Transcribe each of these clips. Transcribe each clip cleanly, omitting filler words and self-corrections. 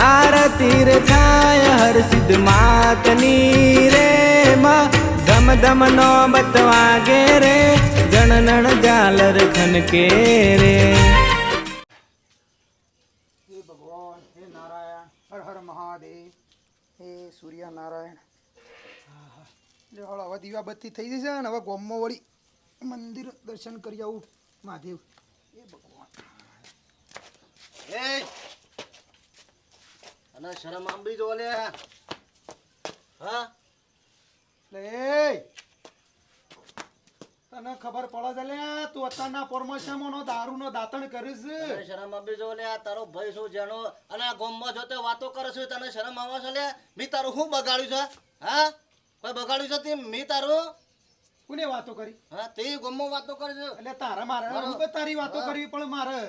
આરતી રે થાય હર સિદ્ધ માતની રે માં ધમ ધમ નો બતવાગે રે જણનણ ઝાલર ખનકે રે. હે ભગવાન, હે નારાયણ, હર હર મહાદેવ, હે સૂર્ય નારાયણ. હવે દીવાબત્તી થઈ જશે ને હવે ગોમમાં વળી મંદિર દર્શન કરી આવું મહાદેવ. હે ભગવાન. અને શરમ આંબી જો લે. હા લે તને ખબર પડે છે લે તું અત્યારના પરમોશમો નો દારૂ નો દાંતણ કરીશ. શરમ આંબી જો લે. તારો ભાઈ શું જેનો અને આ ગોમમાં જોતે વાતો કરે છે તને શરમ આવે છે લે. મી તારું શું બગાડ્યું છે? હા કોઈ બગાડ્યું છે તે મી તારું? કોને વાતો કરી? હા તે ગોમમાં વાતો કરે છે એટલે તારા મારે તારી વાતો કરવી પણ મારે.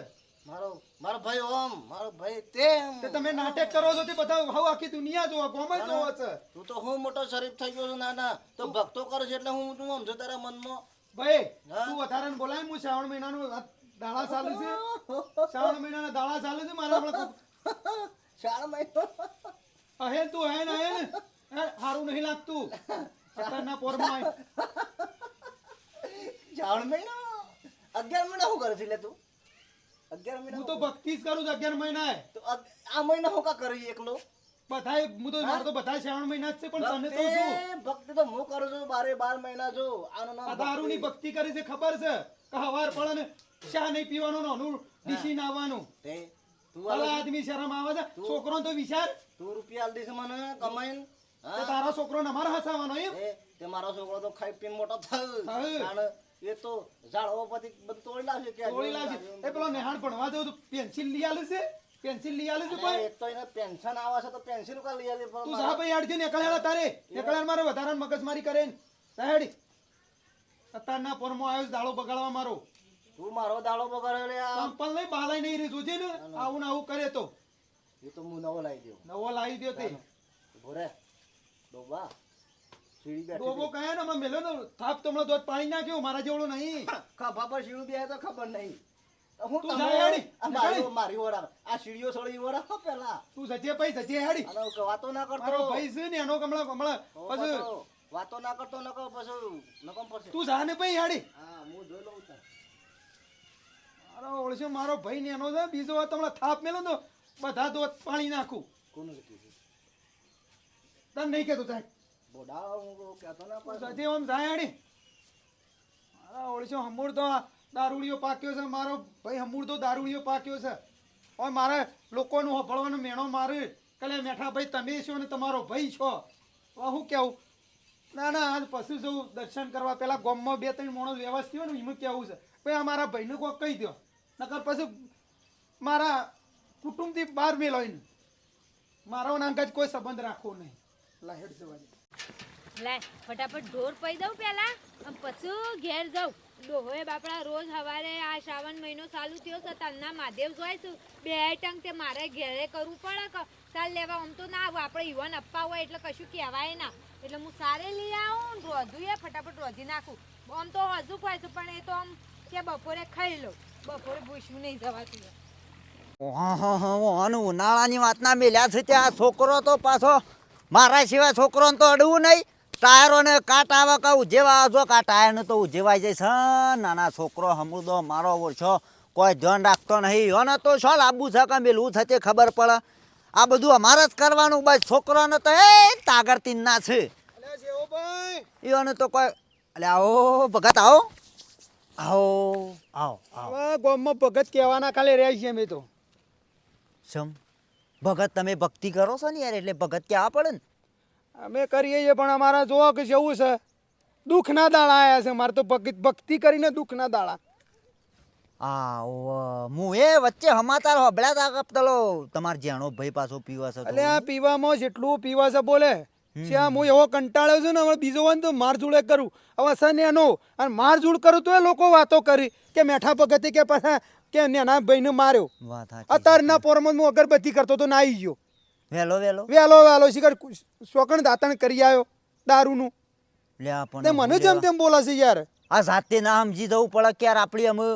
મારો ભાઈ ઓમ મારો ભાઈ તે તમે નાટક કરો છો તે બધા હવે આખી દુનિયા જોવા ગોમ જ જોવો છે. તું તો હું મોટો શરીફ થઈ ગયો છું. નાના તો ભક્તો કરે છે એટલે હું તું સમજો તારા મનમાં. ભાઈ તું વધારે બોલાય. હું શ્રાવણ મહિનાનું દાડા ચાલુ છે. શ્રાવણ મહિનાના દાડા ચાલુ છે મારા હમણાં. શ્રાવણ મહિનો અહે તું હે ને સારું નહીં લાગતું અત્યારના પોરમાં. શ્રાવણ મહિનો 11 મહિના શું કરે છે લે તું? 11 મહિના હું તો ભક્તિ જ કરું છું 11 મહિના. તો આ મહિના હું કા કરી એકલો? બધાય હું તો મારે તો બધા શ્રાવણ મહિના જ છે પણ તને તો જો ભક્તિ તો હું કરું છું 12 મહિના જો. આનું નામ દારૂ ની ભક્તિ કરી છે ખબર છે કે હવાર પડે ને ચા નહીં પીવાનું નાનું ડીસી નાવાનું. તે તું ભલા આદમી શરમ આવે છે. છોકરો તો વિચાર તું રૂપિયા આલ દીસ મને કમાઈને. તો તારો છોકરો ને અમારે હસાવાનો એમ. તે મારો છોકરો તો ખાઈ પીને મોટો થયો. એ તો ઝાડવો પછી બધું તોડી લાવશે કે તોડી લાવશે. એ પેલો નેહાણ ભણવા જવું તો પેન્સિલ લઈ આલે છે. પેન્સિલ લઈ આલે છે કોઈ. એક તો એને પેન્શન આવે છે તો પેન્સિલ કા લઈ આલે. તું જા ભાઈ હેડ જે નીકળ્યા તારે નીકળ્યા મારે વધારે મગજમારી કરે ને હેડ. અત્યારના પોરમાં આવ્યો દાડો બગાડવા મારો. તું મારો દાડો બગાડ્યો લે. સંપલ નહીં બાલાય નહીં રે જોજે ને આવું ને આવું કરે તો. એ તો હું નવો લાવી દઉં. નવો લાવી દો તે ભોરે ડોબા સીડી બેઠી ડોબો કયા ને મેં મેલો ને થાપ તો હમણાં દોધ પાણી નાખ્યો મારા જેવડો નહીં. ખભા પર સીડું બે તો ખબર નહીં. હું તું જા હેડી. મારી ઓર આ સીડીઓ છોડી ઓર પેલા તું સજે ભાઈ સજે હેડી. અને વાતો ના કરતો. મારો ભાઈ છે ને એનો હમણાં પછી વાતો ના કરતો નકો પછી નકમ પડશે. તું જા ને ભાઈ હેડી. હા હું જોઈ લઉં છું. મારો ઓળશે મારો ભાઈ ને એનો છે બીજો વાત હમણાં થાપ મેલો તો બધા દોધ પાણી નાખું. કોનું કીધું? તને નહીં કહેતો સાહેબ. બોડા હું કહેતો ના પણ સજે આમ જાય હેડી. મારા ઓળશે હમૂળ તો દારૂડિયો પાક્યો છે. મારો ભાઈ હમૂળ તો દારૂડિયો પાક્યો છે. હવે મારે લોકોનું હફળવાનો મેણો મારે કલે મેઠા ભાઈ તમે છો ને તમારો ભાઈ છો. હવે હું કેવું ના ના આજ પછી જવું દર્શન કરવા પેલા ગામમાં 2-3 માણસ વ્યવસ્થિત હોય ને એમાં કેવું છે ભાઈ અમારા ભાઈને કોઈ કહી દો નકર પછી મારા કુટુંબથી બહાર મેળવીને મારો નાંગા જ કોઈ સંબંધ રાખવો નહીં. લાહેડ જવા દે. લે ફટાફટ ઢોર પઈ દઉં પેલા પછી ઘેર જાઉં. ડોહોએ બાપડા રોજ સવારે આ શ્રાવણ મહિનો ચાલુ થયો છે તન્ના મહાદેવ જોઈશું 2 ટંગ તે મારે ઘેરે કરવું પડે કે ચાલ લેવા આમ તો ના આવું આપણે યુવાન અપ્પા હોય એટલે કશું કહેવાય ના એટલે હું સારે લઈ આવું રોધું ફટાફટ રોધી નાખું. આમ તો હજુ હોય છે પણ એ તો આમ કે બપોરે ખાઈ લઉં. બપોરે ભૂસવું નહીં જવાતું. ઉનાળાની વાતના મેલ્યા છે ત્યાં છોકરો તો પાછો મારા સિવાય છોકરોને તો અડવું નહીં. ટાયરોને કાટ આવે કે ઉજેવા આવજો કા ટાયરને તો ઉજેવાઈ જાય છે. નાના છોકરો હમુદો મારો ઓછો કોઈ ધ્યાન રાખતો નહીં. એને તો શું લાંબુ છે કે મેલું થશે ખબર પડે. આ બધું અમારે જ કરવાનું બસ. છોકરાને તો એ તાગર તીનના છે. એને તો કોઈ એટલે આવો ભગત આવો આવો આવો આવો. ગામમાં ભગત કહેવાના ખાલી રહે છે અમે તો. સમ ભગત તમે ભક્તિ કરો છો ને યાર એટલે ભગત કહેવા પડે ને. અમે કરીએ છીએ પણ અમારા જોવા કે જેવું છે દુઃખના દાડા આવ્યા છે. મારે તો ભક્તિ કરીને દુઃખના દાડા. હા હું એ વચ્ચે સમાચાર સાંભળ્યા હતા કે પેલો તમારે જેણો ભાઈ પાછો પીવા છે. એટલે આ પીવામાં જેટલું પીવા છે બોલે શ્યામ હું એવો કંટાળ્યો છું ને હવે બીજો હોય તો મારઝૂડે કરું. હવે સન એનો અને મારઝૂડ કરું તો એ લોકો વાતો કરી કે મેઠા ભગતે કે પાછા કે નાના ભાઈને માર્યો. અત્યારના પોરમાં હું અગરબત્તી કરતો તો ના આવી ગયો. વેલો વેલો વેલો વેલો શિખર શોકણ દાંતણ કરી આવ્યો દારૂનું. લે તે મને જેમ તેમ બોલાશે યાર. આ જાતે ના સમજી જવું પડે કે યાર આપણી અમે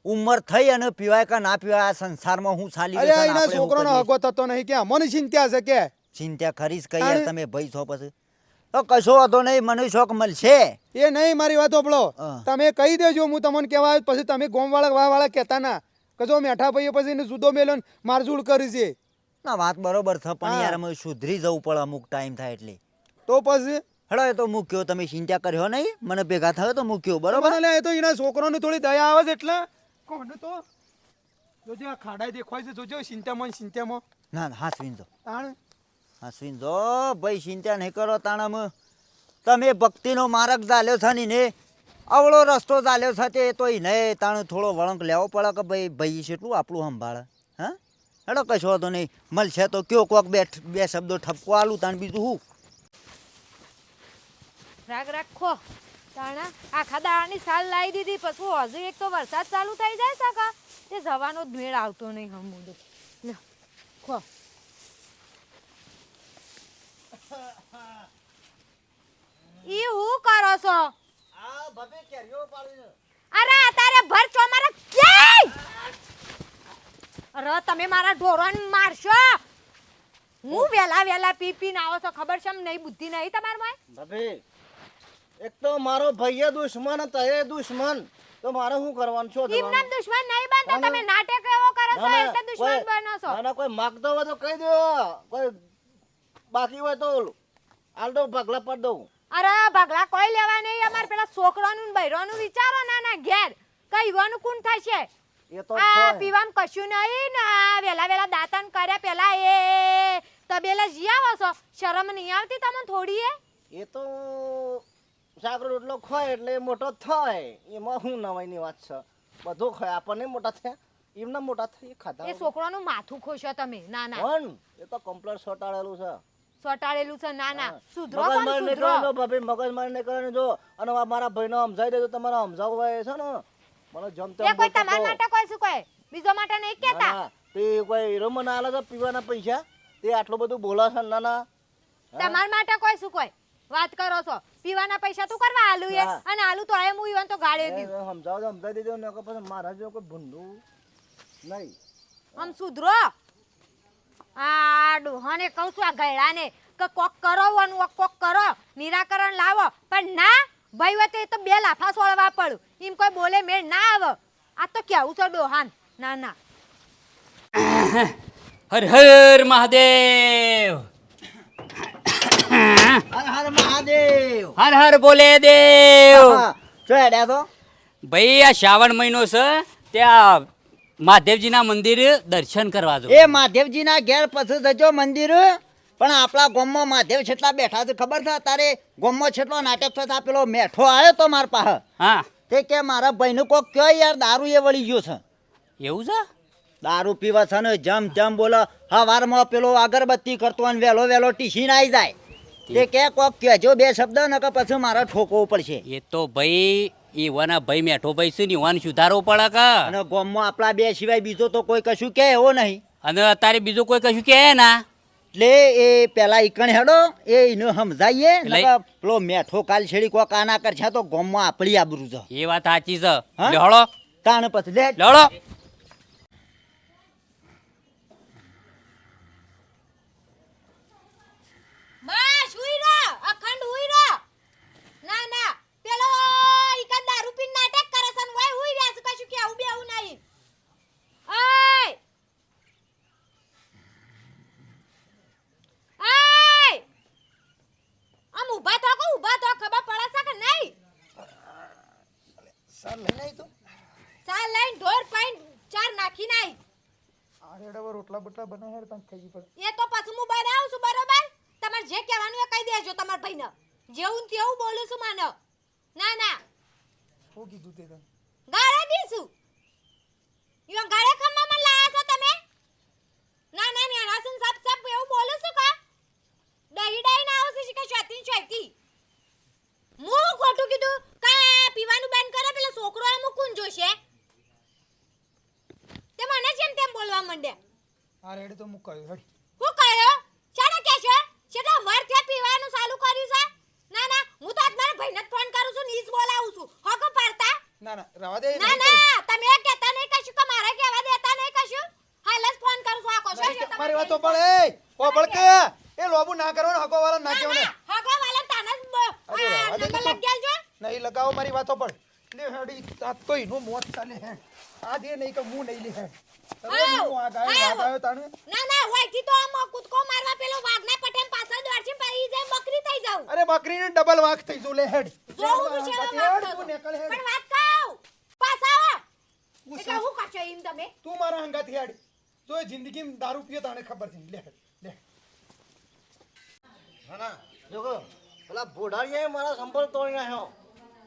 ઉંમર થઈ અને પીવાય કે ના પીવાય આ સંસારમાં હું ચાલી અરે રહ્યો છે ને એના આપણે શું છોકરાનો કરીએ? હગો થતો નહીં કે અમોની ચિંતા છે કે ચિંતા ખરીશ કઈ તાણે- તમે ભાઈ છો પછી તો કશો વાંધો નહીં મને શોખ મળશે એ નહીં મારી વાત હોભળો હા. તમે કહી દેજો હું તમને કહેવા આવ્યો પછી તમે ગોમવાળા વાળા કહેતા ના કજો મેઠા ભાઈએ પછી એને જુદો મેલો મારઝૂડ કરી છે ના વાત બરોબર છે પણ હા. યાર અમે સુધરી જવું પડે અમુક ટાઈમ થાય એટલે તો પછી હેડો એ તો મૂક્યો તમે ચિંતા કર્યો નહીં મને ભેગા થયો તો મૂક્યો બરોબર બરોબર એ તો એના છોકરોને થોડી દયા આવે છે એટલે કોને તો જોજો આ ખાડા દેખાય છે જોજો ચિંતામાં ના ના હાસવીન જો તાણ હાસવીન જો ભાઈ ચિંતા નહીં કરો તાણામાં તમે ભક્તિનો માર્ગ ચાલ્યો છે ને અવળો રસ્તો ચાલ્યો છે તે તો નહીં તાણે થોડો વળંક લેવો પડે કે ભાઈ ભાઈ કેટલું આપણું સંભાળે હા હેડો કશો વાંધો નહીં મળશે તો કયો કોક બે શબ્દો ઠપકો આલું તાણ બીજું હું રાગ રાખો તાણા આખા દાડાની સાલ લાવી દીધી પછી હજુ એક તો વરસાદ ચાલુ થઈ જાય સકા તે જવાનો જ મેળ આવતો નહીં હમુડો લ્યો ખો ઈ હું કરો છો આ ભાભી કેરીઓ પાડી છે. અરે તારે ભર ચો મારા ક્યાંય અરે તમે મારા ઢોરોને મારશો હું વેલા પી પીને આવો છો ખબર છે એમ નહીં બુદ્ધિ નહીં તમારમાં ભાભી એક તો મારો ભાઈએ દુશ્મન હતો એ દુશ્મન તો મારે શું કરવાનું છો એમના દુશ્મન નહીં બનતા તમે નાટક એવો કરો છો એટલે દુશ્મન બનો છો ના કોઈ માગતો હોય તો કહી દો કોઈ બાકી હોય તો હાલ દો પગલા પડ દઉં અરે ભાગલા કોઈ લેવા નહીં અમાર પેલા છોકરાનું બૈરાનું વિચારો ના ઘેર કઈ વાનું કોણ થશે એ તો આ છે. પીવામ કશું નહીં ને આ વેલા દાંતન કર્યા પેલા એ તબેલા જી આવો છો શરમ નહીં આવતી તમને થોડી એ તો સાકર રોટલો ખોય એટલે એ મોટો થાય એમાં શું નવાઈની વાત છે બધું ખાય આપણને મોટા થયા એમના મોટા થઈ ખાધા એ છોકરાનું માથું ખોશો તમે ના પણ એ તો કમ્પ્લેટ સોટાડેલું છે સોટાડેલું છે ના સુધરો મગજ પણ માર નહીં સુધરો કરવાનો ભાભી મગજ માર નહીં કરવાનો જો અને આ મારા ભાઈને સમજાવી દેજો તમારે સમજાવવું હોય છે ને મને જમતે એ કોઈ તમારા માટે કોઈ શું કહે બીજો માટે નહીં કહેતા તે કોઈ હીરો મને આલે છે પીવાના પૈસા તે આટલું બધું બોલે છે ના તમારા માટે કોઈ શું કોઈ વાત કરો છો પીવાના પૈસા તું કરવા આલુ એ હા. અને આલુ તો એ હું ઈવન તો ગાળે દી સમજાવી દેજો ને પછી મારા જેવું કોઈ ભૂંડું નહીં આમ સુધરો આ ડોહાને કહું છું આ ગયડાને કે કોક કરો વાનું કોક કરો નિરાકરણ લાવો પણ ના ભાઈ હોય તો એ તો બે લાફા સોળવા પડું એમ કોઈ બોલે મેળ ના આવે આ તો કેવું છે ડોહાન ના હર હર મહાદેવ હર હર મહાદેવ હર હર બોલે દેવ શું હેડ્યા તો ભાઈ આ શ્રાવણ મહિનો છે ત્યાં મહાદેવજીના મંદિર દર્શન કરવા જો એ મહાદેવજીના ઘેર પછી જજો મંદિર પણ આપણા ગામમાં મહાદેવ છેટલા બેઠા છે ખબર છે તારે ગામમાં છેટલો નાટક થતા પેલો મેઠો આવ્યો તો મારા પાસે હા તે કે મારા ભાઈનું કોક કયો યાર દારૂ એ વળી ગયો છે એવું છે દારૂ પીવા છે ને જમ બોલો હવારમાં પેલો અગરબત્તી કરતો અને વેલો ટીસીને આવી જાય તે કે કોક કહેજો બે શબ્દ ને કે પછી મારે ઠોકવું પડશે એ તો ભાઈ ઈવાના ભાઈ મેઠો ભાઈ છે ને ઈવાન સુધારવો પડે કા અને ગામમાં આપણા બે સિવાય બીજો તો કોઈ કશું કે એવો નહીં અને અત્યારે બીજું કોઈ કશું કહે ના એટલે એ પેલા ઈકણ હેડો એ એને સમજાઈએ એટલે- નકર પેલો મેઠો કાલ છેડી કોક આના કરશે તો ગામમાં આપણી આબરૂ છે એ વાત સાચી છે હા? લહળો તાણ પછી લે લહળો બસ હુઈ રહો અખંડ હુઈ રહો ના પેલો ઈકા દારૂ પીને નાટક કરે છે ને ઓય હુઈ રહ્યા છે કશું કેવું બેવું નહીં ઓય આમ ઊભા થો ખબર પડે છે કે નહીં સર લઈને આવી તો સાલ લઈને ઢોર પાઈન ચાર નાખી નાઈ આડે રોટલા બોટલા બનાવે તને ખાઈ પડે એ તો પછી હું બનાવું છું બરોબર તમારે જે કહેવાનું એ કહી દેજો તમારા ભાઈને જેવું ને તેવું બોલું છું માનો ના શું કીધું તે તને ગાળે દીશું યો ગાળે ખમ્મામાં લાયા છો તમે ના નેણાસું સપ એવું બોલું છું કા દહી ના આવશે કે છતી હું ખોટું કીધું કા પીવાનું બંધ કરે પેલો છોકરો આ મુકુન જોશે તે મને જેમ તેમ બોલવા માંડ્યા આ રેડે તો હું કહ્યું હેડ હું કહ્યો ચાલો કે છે છેટા વર થયા પીવાનું ચાલુ કર્યું છે ના હું તો આજ મારા ભાઈને જ ફોન કરું છું ને ઈ જ બોલાવું છું હોકો પાડતા ના રવા દે ના તમે કહેતા નહીં ઓબળ કે એ લોબુ ના કરવાનો હકો વાળા ના કેવો ને હગો વાલા તાના નંબર લગ ગયા જો નહીં લગાવો મારી વાતો પર લે હેડી આ તો ઈનો મોત ચાલે હે આ દે નહીં કે હું નહીં લે હે તમે હું આ ગાયો તાણે ના હોય થી તો આમ કૂદકો મારવા પેલો વાઘના પટેમ પાછળ દોડશે પડી જાય બકરી થઈ જાવ અરે બકરીને ડબલ વાઘ થઈ જો લે હેડ જોઉં તો છે તું નીકળ હેડ પણ વાત કહું પાછા એટલે હું કાચો એમ તમે તું મારા હંગાત હેડ જો જિંદગીમાં દારૂ પીએ તાણે ખબર છે લે હેડ લે હા ના જોકો પેલા ભોડાડીએ મારા સંપર્ક તોડી નાખ્યો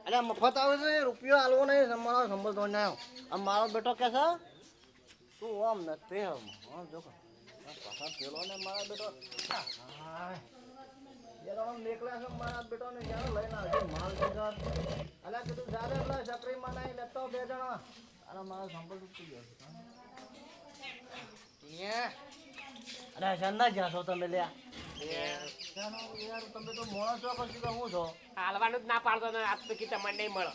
એટલે મફત આવે છે રૂપિયો આલવો નહીં મારો સંપર્ક તોડી નાખ્યો આમ મારો બેટો કે છે તું આમ નથી આમ જોકો પાછા પેલો ને મારા બેટો યાર નીકળ્યા છે મારા બેટો ને યાર લઈને આવશે માલ બજાર અલા કીધું જાને પેલા છકરી માં નહીં લેતો બે જણા અરે મારો સંપર્ક તૂટી ગયો અરે શાનદાર જાશો તમે લ્યા યાર તમે તો મોણો છો પછી તો હું છો હાલવાનું જ ના પાડતો ને આજ તો કી તમને નહીં મળે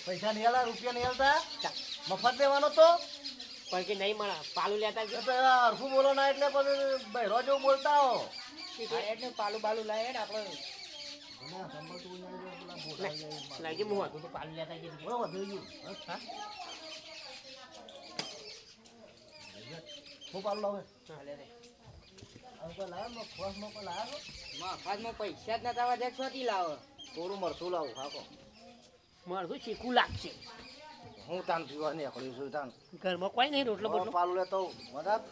પૈસા નહીં આલા રૂપિયા નહીં આલતા મફત લેવાનો તો પણ કે નહીં મળે પાલું લેતા જ હરખું બોલો ના એટલે પછી બહેરો જેવું બોલતા હો એટલે પાલું બાલું લાવે ને આપણે લાગી હું હતું તો પાલું લેતા જઈએ બરોબર થઈ ગયું હા હું પાલું લાવે મફતમાં પૈસા જ નતા વધે છોથી લાવો થોડું મરસું લાવું ખાકો મળશું ચીકું લાગશે હું તાન પીવા નીકળ્યું છું તાન ઘરમાં કોઈ નહીં રોટલો બોટલો પાલું લેતો મદદ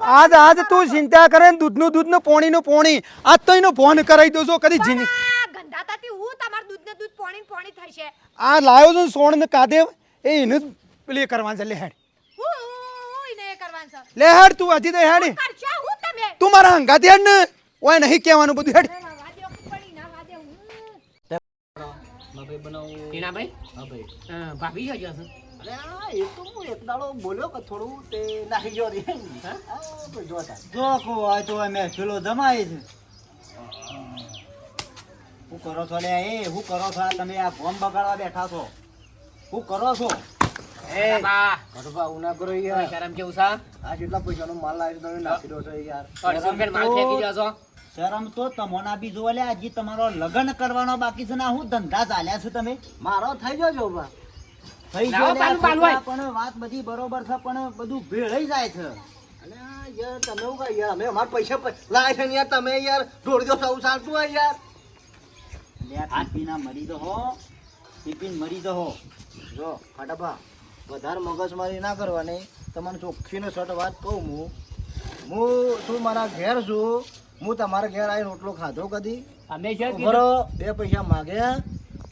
આજ તું ચિંતા કરે ને દૂધનું પોણીનું પોણી આજ તો એનો ફોન કરાવી દો છો કદી જીની ગંધાતાથી હું તમાર દૂધને દૂધ પોણી થશે આ લાયો છું સોણ ને કાદેવ એ એને પેલી કરવાનું છે લે હેડ હું એને કરવાનું છે લે હેડ તું હજી તો હેડ કરશો હું તમે તું મારા હંગાતી હેડ ને ઓય નહીં કહેવાનું બધું હેડ વાદ્યો પડી ના વાદ્યો હું ટીના ભાઈ હા ભાઈ ભાભી હજો છે અરે આ એ તો હું એક દાડો બોલ્યો કે થોડું તે નાખી ગયો રે હા તો જોતા જો કો આ તો અમે પેલો જમાય છે હું કરો છો લે એ હું કરો છો આ તમે આ ફોન બગાડવા બેઠા છો હું કરો છો એ બા ઘરબા ઉના કરો યાર શરમ કેવું છે આ જેટલા પૈસાનો માલ લાવી તમે નાખી દો છો યાર 250 રૂપિયા માલ ફેંકી દો છો શરમ તો તમોના બી જોવા લે હજી તમારો લગ્ન કરવાનો બાકી છે ને હું ધંધા ચાલ્યા છે તમે મારો થઈ ગયો જો બા થઈ લાવો ગયો લે પાલું પાલું પણ વાત બધી બરોબર છે પણ બધું ભેળાઈ જાય છે અને આ યાર તમે હું કહે યાર અમે અમાર પૈસા લાવે છે ને યાર તમે યાર ઢોળી દો સૌ ચાલતું હોય યાર લે પીપીના મરી દો હો પીપીન મરી દો હો જો ફાટાપા વધારે મગજમારી ના કરવાની તમને ચોખ્ખીને સટ વાત કહું હું શું મારા ઘેર છું હું તમારા ઘેર આવીને રોટલો ખાધો કદી અમે છે બરો બે પૈસા માગ્યા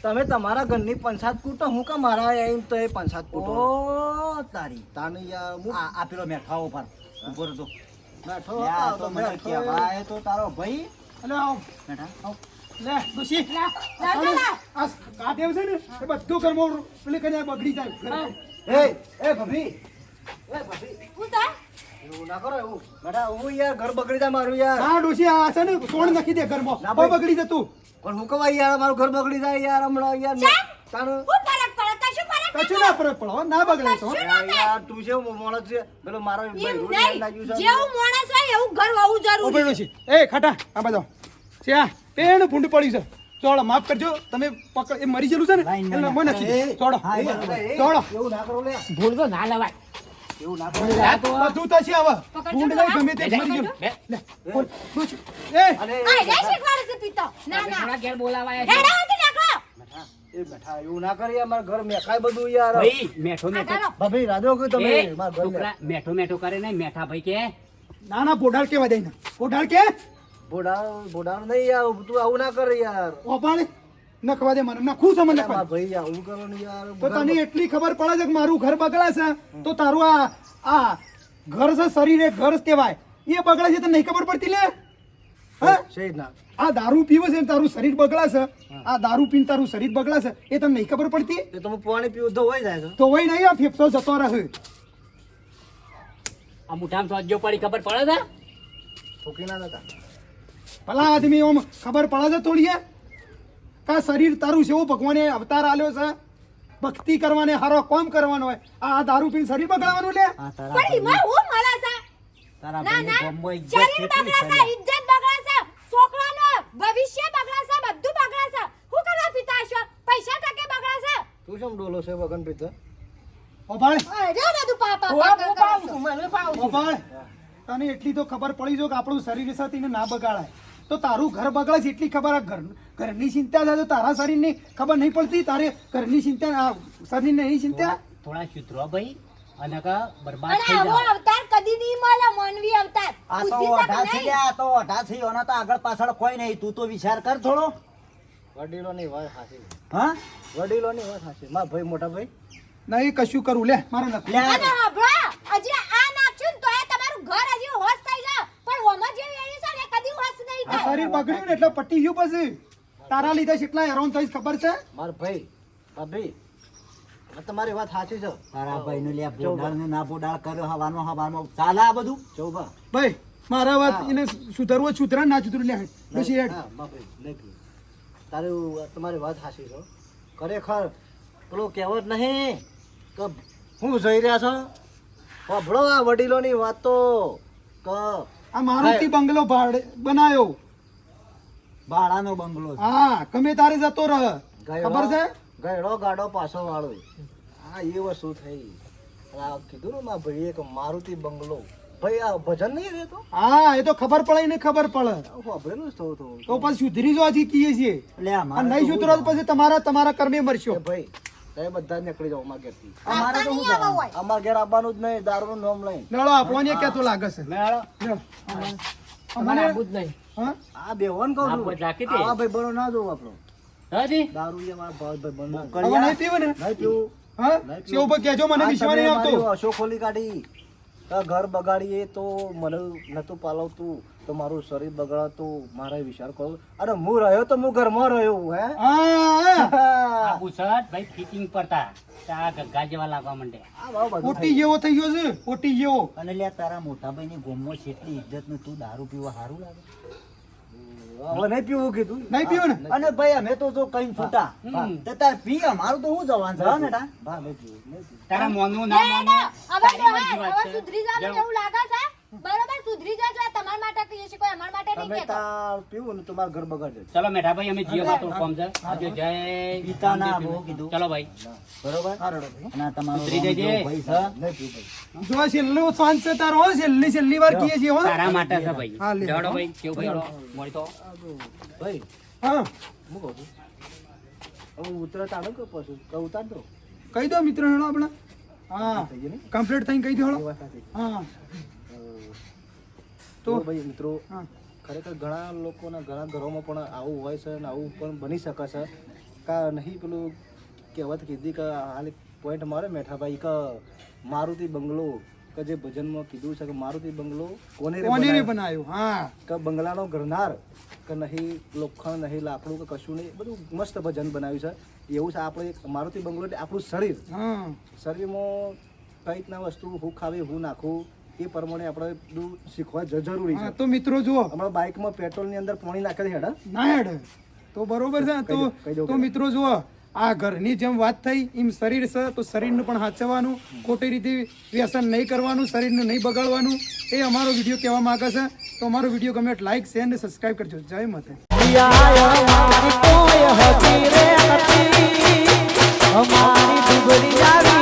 તમે તમારા ઘરની પંચાયત કૂટો હું કે મારા આવીને તો એ પંચાયત કૂટો ઓ તારી તાને યાર હું આ પેલો મેઠાઓ પર ઉભો રહો બેઠો લે આ તો મને કહેવા એ તો તારો ભાઈ અલે આવ બેઠા આવ લે દોશી આ કાદેવ છે ને એ બધું કર્મો પેલી કન્યા બગડી જાય એ ભાભી હું તો એવું ના કરો એવું બેટા હું યાર ઘર બગડી જાય મારું યાર હા ડોશી આ છે ને સોણ નાખી દે ઘરમાં ના બહુ ભાઈ. બગડી જતું પણ હું કવાય યાર મારું ઘર બગડી જાય યાર હમણાં યાર તારું હું ફરક પડે કશું ફરક કશું ના ફરક પડો ના બગડે તો યાર તું છે માણસ છે પેલો મારો એમ ભાઈ નહીં લાગ્યું છે જેવું માણસ હોય એવું ઘર હોવું ઉભે જરૂરી ડોશી એ ખાટા આ બધો છે આ પેણ ભૂંડ પડ્યું છે ચોળો માફ કરજો તમે પકડ એ મરી ગયેલું છે ને એટલે મને નથી ચોળો ચોળો એવું ના કરો લે ભૂલ તો ના લવાય એવું ના કરો બધું તો છે હવે ભૂંડ નહીં ગમે તે મરી ગયું લે બોલ ડોશી એ અને આ રે શીખવાડે છે પીતો ના ના થોડા ઘેર બોલાવાયા છે હેડા હોતી નાખો એ બેઠા એવું ના કરી અમારા ઘર મેખાય બધું યાર ભાઈ મેઠો મેઠો આધારો ભાભી રાધો કે તમે એ મારા ઘર છોકરા મેઠો મેઠો કરે ને મેઠા ભાઈ કે ના ના પોઢાળ કેવા દઈ ના પોઢાળ કે બોડા નહીં યાર તું આવું ના કરે યાર ઓપાળે નખવા દે મને નખું છે મને મારા ભાઈ આવું કરો ને યાર તો તને એટલી ખબર પડે છે કે મારું ઘર બગડે છે તો તારું આ ઘર છે શરીર એક ઘર કહેવાય એ બગડે છે તને નહીં ખબર પડતી લે હા છે ના આ દારૂ પીવે છે ને તારું શરીર બગડે છે આ દારૂ પીને તારું શરીર બગડે છે એ તને નહીં ખબર પડતી એ તમે પાણી પીવું તો હોય જાય છે તો હોય નહીં આ ફેફસો જતો રહે આ મુઠામાં સોજો પડી ખબર પડે છે ઠોકી ના જતા ભલા આદમી ઓમ ખબર પડે છે થોડી કા શરીર તારું છે એવું ભગવાને અવતાર આલ્યો છે ભક્તિ કરવાની હારો કોમ કરવાનો હોય આ દારૂ પીને શરીર બગાડવાનું લે આ તારા પણ એમાં હું મળે છે તારા ના ભાઈની ના ગોમમાં ઇજ્જત શરીર કેટલી બગડે છે ઇજ્જત બગડે છે છોકરાનો ભવિષ્ય બગડે છે બધું બગડે છે હું કરવા પિતા છો પૈસા ટકે બગડે છે તું શું ડોલો છે વગન પીતો ઓ ભાઈ અરે બધું પાપા હું પાઉં છું મને પાઉં ઓ ભાઈ તને એટલી તો ખબર પડી જો કે આપણું શરીર સાથે એને ના બગાડાય તો તારું ઘર બગડે છે એટલી ખબર આ ઘરની ચિંતા થાય તો તારા શરીરની ખબર નહીં પડતી તારે ઘરની ચિંતા આ શરીરની નહીં ચિંતા થોડા સુધરો ભાઈ અને કા બરબાદ અને થઈ આવો જાવ અવતાર કદી નહીં મળે માનવી અવતાર આ તો બુદ્ધિ શકે ઓઢા છે નહીં. લે, આ તો ઓઢા છે ઓના તો આગળ પાછળ કોઈ નહીં તું તો વિચાર કર થોડો વડીલોની વાત સાચી હા વડીલોની વાત સાચી મારા ભાઈ મોટા ભાઈ નહીં કશું કરું લે મારે નથી લે અને હભળો, હજી આ નાખ્યું ને તોય તમારું ઘર હજી હોશ થઈ જાય પણ હોમાં જેવી એની છે ને કદી હોશ નહીં આ થાય શરીર બગડ્યું ને એટલે પટી ગયું પછી તારા લીધે કેટલા હેરાન થઈશ ખબર છે મારા ભાઈ ભાભી આ તમારી વાત સાચી છે તારા ભાઈનું લે બોડાળ ને ના બોડાળ કર્યો હવાનો ચાલે આ બધું ચૌબા ભાઈ મારા વાત એને સુધરવો જ સુધરા ના સુધરું લે બેસી હેડ હા બાપી નહીં પીવું. તારું તમારી વાત સાચી છે ખરેખર પેલું કહેવત નહીં કે હું જઈ રહ્યા છો સાંભળો આ વડીલોની વાત તો કે આ મારુતિ બંગલો ભાડે બનાવ્યો ભાડાનો બંગલો છે. હા ગમે તારે જતો રહ ખબર છે ગયડો ગાડો પાછો વાળો આ એ વસ્તુ થઈ અને આ કીધું ને મારા ભાઈએ કે મારુતિ બંગલો ભાઈ આ ભજન નહીં રહેતો હા એ તો ખબર પડે ને ખબર પડે સાંભળેલું જ થયું હતું તો પછી સુધરી જો હજી કીએ છીએ એટલે આ અમારે નહીં તો સુધરો તો પછી તમારા કર્મે મરશો એ ભાઈ તમે બધા જ નીકળી જાઓ અમારા ઘેરથી અમારે તો શું કરવાનું? અમારા ઘેર આવવાનું જ નહીં દારૂનું નામ લઈને લડો આપણને ક્યાં તો લાગે છે મેળો લ્યો. તમારે આબુ જ નહીં હા આ બેહોન કહું આ છું બધું રાખી દે. આવા ભાઈ બનો ના જોવું આપણો હાજી દારૂ એ મારા ભાઈ બનો હવે નહીં પીવે ને નહીં પીવું હા સેવ પર કહેજો મને આ વિશ્વાસ તમે નહીં આવતો મારી અશોક ખોલી કાઢી તો ઘર બગાડીએ તો મને નતું પાલવતું તો મારું શરીર બગાડતું મારે વિચાર કરો અરે હું રહ્યો તો હું ઘરમાં રહ્યો હે હા આ બુસટ ભાઈ ફિટિંગ પડતા આ ગગ્ગા જેવા લાગવા માંડે આ ભાવ બધું ઓટી જેવો થઈ ગયો છે ઓટી જેવો અને લે તારા મોટા ભાઈની ગોમમાં કેટલી ઇજ્જત ને તું દારૂ પીવા સારું લાગે થાય. હવે નહીં પીવું કીધું નહીં પીવું ને અને ભાઈ અમે તો જો કઈ છૂટા હમ. તે તાર પી અમારું તો શું જવાનું છે ને ટા હા નહીં પીવું નહીં પીવું. તારા મોનનું ના મોનનું હવે તારી મરજી વાત હવે છે. સુધરી જાવ જાઓ. એવું લાગે છે બરોબર સુધરી જાજો આ તમારા માટે કહીએ છીએ કોઈ અમારા માટે નહીં તમે કહેતો તાર પીવું ને તો મારું ઘર બગાડે ચલો મેઠા ભાઈ અમે જીઓ બાતો કોમ છે આજે જય પિતા ના બહુ કીધું ચલો ભાઈ બરોબર હા રડો ભાઈ અને આ તમારો ઉતરી રોમ જજે. જો ભાઈ છે નહીં પીવું ભાઈ જો આ છેલ્લો શાંત છે તારો હો, છેલ્લી વાર કીએ છીએ હો તારા માટે છે ભાઈ હા, લે. જડો ભાઈ કેવું ભાઈ હળો? મળી તો ભાઈ હા હું કહું છું હવે ઉતરે તાણો કે પછી કે ઉતાર દો કહી દો મિત્ર હેડો આપણે હા થઈ ગયું ને કમ્પ્લીટ થઈને કહી દો એ હેડો વાત સાચી. હા તો ભાઈ મિત્રો હા ખરેખર ઘણા લોકોના ઘણા ઘરોમાં પણ આવું હોય છે અને આવું પણ બની શકે છે કા નહીં પેલું કહેવત કીધી કે હાલ પોઈન્ટ મારે મેઠાભાઈ કે મારુતિ બંગલો કે જે ભજનમાં કીધું છે કે મારુતિ બંગલો કોને રે કોને રે બનાવ્યો? બનાવ્યો હા કે બંગલાનો ઘરનાર કે નહીં લોખંડ નહીં લાકડું કે કશું નહીં બધું મસ્ત ભજન બનાવ્યું છે એવું છે આપણે એક મારુતિ બંગલો એટલે આપણું શરીર હા શરીરમાં કઈ રીતના વસ્તુ હું ખાવી હું નાખું એ પ્રમાણે આપણે બધું શીખવા જરૂરી હા છે તો મિત્રો જુઓ હમણાં બાઇકમાં પેટ્રોલની અંદર પાણી નાખે છે હેડા ના હેડ તો બરોબર છે ને કહી દો. તો મિત્રો જુઓ આ ઘરની જેમ વાત થઈ એમ શરીર છે તો શરીરનું પણ સાચવવાનું ખોટી રીતે વ્યસન નહીં કરવાનું શરીરને નહીં બગાડવાનું એ અમારો વિડીયો કહેવા માંગે છે તો અમારો વિડીયો ગમે લાઈક શેર અને સબસ્ક્રાઈબ કરજો જય માતા અમારી દુબળી